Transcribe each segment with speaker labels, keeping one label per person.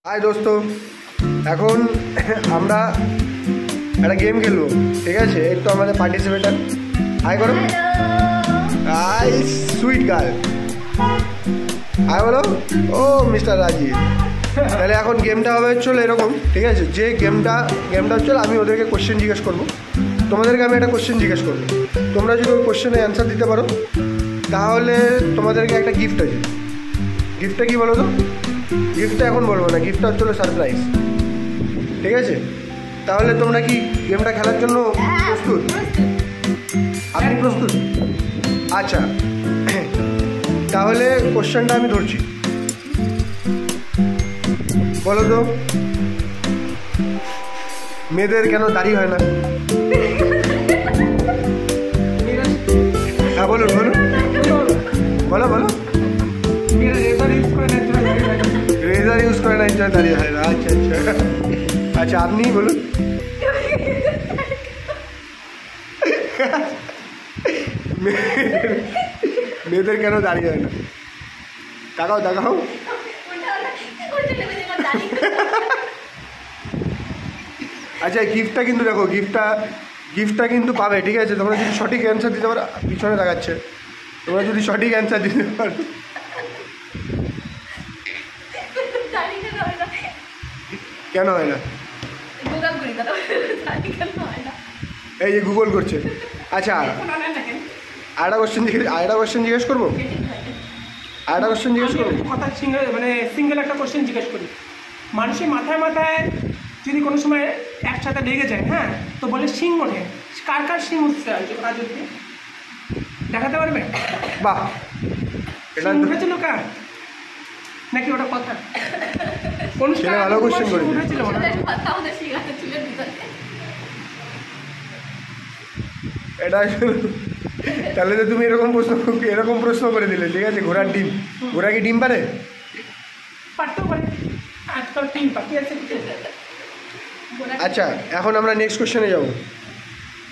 Speaker 1: High দোস্ত, এখন আমরা একটা গেম খেলবো, ঠিক আছে? এই তো আমাদের পার্টিসিপেটার। হাই করো। Hi sweet girl. হাই বলো। ও মিস্টার রাজীব। তাহলে এখন গেমটা হবে চলো এরকম, ঠিক আছে? যে গেমটা হচ্ছে আমি ওদেরকে কোশ্চেন জিজ্ঞেস করবো, তোমাদেরকে আমি একটা কোশ্চেন জিজ্ঞেস করবো। তোমরা যদি ওই কোশ্চেনের অ্যান্সার দিতে পারো তাহলে তোমাদেরকে একটা গিফট আছে। গিফটটা কী বলো তো? গিফটটা এখন বলবো না, গিফটটা হচ্ছিল সারপ্রাইজ, ঠিক আছে? তাহলে তোমরা কি গেমটা খেলার জন্য প্রস্তুত? আপনি প্রস্তুত? আচ্ছা, তাহলে কোশ্চেনটা আমি ধরছি। বলো তো, মেয়েদের কেন দাড়ি হয় না? হ্যাঁ বলুন বলুন, বলো বলো। রেজার ইউজ করে না, এটা দাঁড়িয়ে হয় না। আচ্ছা আচ্ছা আচ্ছা, আপনি বলুন। মেয়েদের কেন দাঁড়িয়ে হয় না? তাকাও তাকাও। আচ্ছা, গিফটটা কিন্তু দেখো, গিফটটা কিন্তু পাবে, ঠিক আছে? তোমরা যদি সঠিক অ্যান্সার দিতে পারো, পিছনে দেখাচ্ছে, তোমরা যদি সঠিক অ্যান্সার দিতে পারো। কেন হয় না? এই যে গুগল করছে। আচ্ছা, আরেকটা কোশ্চেন জিজ্ঞেস করবো।
Speaker 2: কথা সিঙ্গেল একটা কোশ্চেন জিজ্ঞেস করি। মানুষের মাথায় মাথায় যদি কোনো সময় একসাথে লেগে যায়, হ্যাঁ, তো বলে শিং ওঠে। কার কার শিং উঠছে রাজুকে দেখাতে পারবে?
Speaker 1: বাহ, এটা
Speaker 2: উঠেছিল কার? নাকি ওটা কথা?
Speaker 1: সেটা ভালো কোশ্চেন করেছে।
Speaker 2: উঠেছিল
Speaker 1: এটা তাহলে তো তুমি এরকম প্রশ্ন করে দিলে, ঠিক আছে? ঘোড়ার ডিম, ঘোড়া কি ডিম পারে?
Speaker 2: পারতেও পারে, আজকাল ডিম পাখি আছে।
Speaker 1: আচ্ছা, এখন আমরা নেক্সট কোশ্চেনে যাব।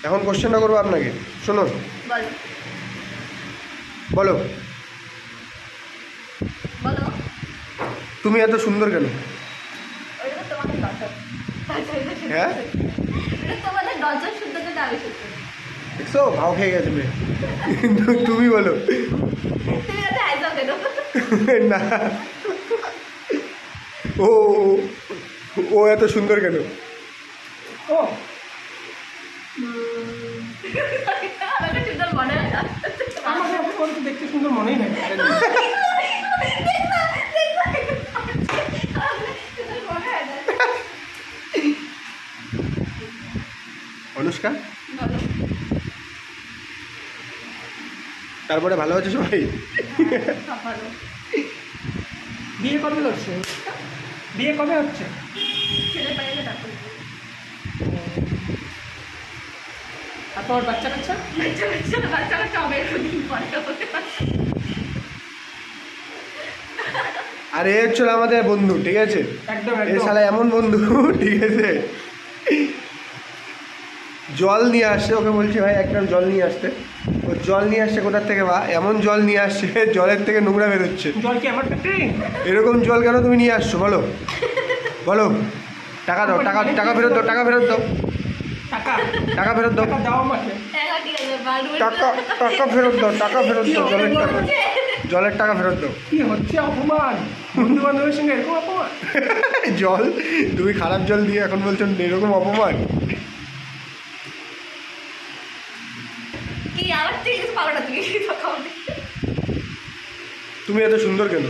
Speaker 1: এখন কোশ্চেনটা করবো আপনাকে, শোনো। বলো, তুমি এত সুন্দর কেন? হ্যাঁ, দেখছো ভাও খেয়ে গেছে মেয়ে। কিন্তু তুমি বলো না, ও ও এত সুন্দর কেন?
Speaker 2: ও আমাকে দেখতে সুন্দর মনেই হয়।
Speaker 1: অনুষ্কা, তারপরে ভালো আছে সবাই?
Speaker 2: বিয়ে কবে হচ্ছে? বিয়ে কবে হচ্ছে? আর তোর বাচ্চা কাচ্চা?
Speaker 1: আরে হচ্ছে আমাদের বন্ধু, ঠিক আছে?
Speaker 2: একদম
Speaker 1: এই শালা এমন বন্ধু, ঠিক আছে? জল নিয়ে আসছে, ওকে বলছি ভাই একটা জল নিয়ে আসতে। ও জল নিয়ে আসছে কোথার থেকে? বা এমন জল নিয়ে আসছে, জলের থেকে নোংরা বেরোচ্ছে।
Speaker 2: জল কি আমার ফ্যাক্টরি?
Speaker 1: এরকম জল কেন তুমি নিয়ে আসছো বলো? বলো, টাকা দাও, টাকা ফেরত দাও, টাকা ফেরত দাও, টাকা ফেরত দাও,
Speaker 2: দাও আমাকে।
Speaker 1: টাকা ফেরত দাও, টাকা ফেরত দাও, জলের টাকা ফেরত দাও।
Speaker 2: কি হচ্ছে অপমান? বন্ধু বান্ধবের সঙ্গে এরকম অপমান?
Speaker 1: জল, তুমি খারাপ জল দিয়ে এখন বলছো এরকম অপমান? তুমি এত সুন্দর কেন?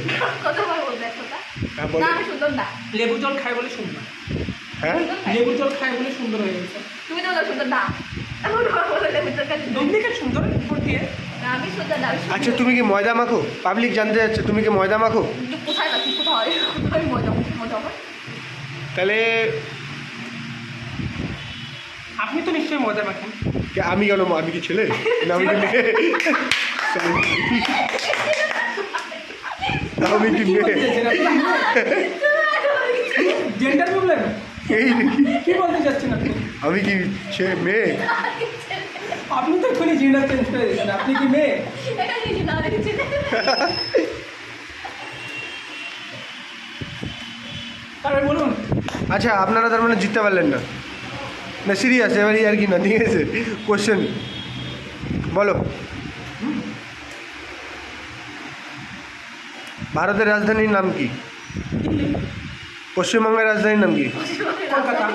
Speaker 1: হ্যাঁ বলো।
Speaker 2: লেবু জল খায় বলে সুন্দর।
Speaker 1: হ্যাঁ,
Speaker 2: লেবু জল খায় বলে সুন্দর হয়ে গেছে। ডুপ্লিকেট সুন্দর দিয়ে।
Speaker 1: আচ্ছা, তুমি কি ময়দা মাখো? পাবলিক জানতে যাচ্ছে, তুমি কি ময়দা মাখো? তাহলে
Speaker 2: আপনি তো নিশ্চয়ই মজা মাখেন।
Speaker 1: আমি কেন? আমি কি ছেলে না? আমি কি মেয়ে? আমি কি মেয়ে?
Speaker 2: জেন্ডার প্রবলেম
Speaker 1: এই
Speaker 2: কি বলতে চাচ্ছেন আপনি?
Speaker 1: আমি কি মেয়ে?
Speaker 2: আপনি তো এখনই জেন্ডার চেঞ্জ করে দিয়েছেন। আপনি কি মেয়ে? তারপরে বলুন।
Speaker 1: আচ্ছা আপনারা তার মানে জিততে পারলেন না, না সিরিয়াস এবারই আর কি না, ঠিক আছে কোশ্চেন বলো। ভারতের রাজধানীর নাম কি?
Speaker 2: দিল্লি।
Speaker 1: পশ্চিমবঙ্গের রাজধানীর নাম কি?
Speaker 2: কলকাতা।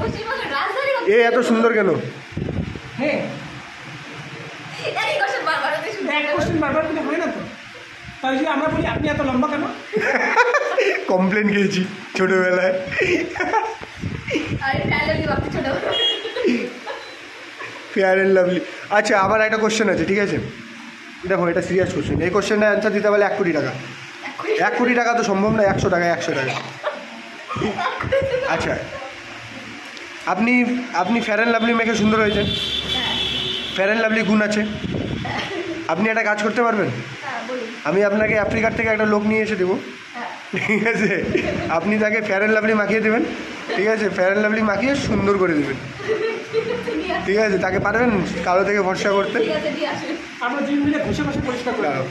Speaker 3: পশ্চিমবঙ্গের রাজধানী
Speaker 1: এ এত সুন্দর কেন?
Speaker 2: হ্যাঁ,
Speaker 3: এই কোশ্চেন বারবার হতে শুরু
Speaker 2: এক কোশ্চেন বারবার করলে হয় না তো। তাই যদি আমরা বলি আপনি এত লম্বা কেন?
Speaker 1: কমপ্লেন খেয়েছি ছোটোবেলায়।
Speaker 3: আরে ফ্যামিলি বাকি ছোট
Speaker 1: ফেয়ার অ্যান্ড লাভলি। আচ্ছা আবার একটা কোশ্চেন আছে, ঠিক আছে দেখো এটা সিরিয়াস কোশ্চেন, এই কোশ্চেনটা অ্যান্সার দিতে পারলে 1 কোটি টাকা। 1 কোটি টাকা তো সম্ভব না, 100 টাকা 100 টাকা। আচ্ছা আপনি আপনি ফেয়ার অ্যান্ড লাভলি মেখে সুন্দর হয়েছেন, ফেয়ার অ্যান্ড লাভলি গুণ আছে, আপনি একটা কাজ করতে পারবেন?
Speaker 3: হ্যাঁ বলুন।
Speaker 1: আমি আপনাকে আফ্রিকার থেকে একটা লোক নিয়ে এসে দেবো,
Speaker 3: হ্যাঁ
Speaker 1: ঠিক আছে আপনি তাকে ফেয়ার অ্যান্ড লাভলি মাখিয়ে দেবেন, ঠিক আছে ফেয়ার অ্যান্ড লাভলি মাখিয়ে সুন্দর করে দেবেন, ঠিক আছে তাকে পারবেন কালো থেকে ভরসা করতে?
Speaker 3: ঠিক আছে দিয়ে আসুন।
Speaker 2: আমরা দুই মিলে ঘষে ঘষে পরিষ্কার করে দেবো।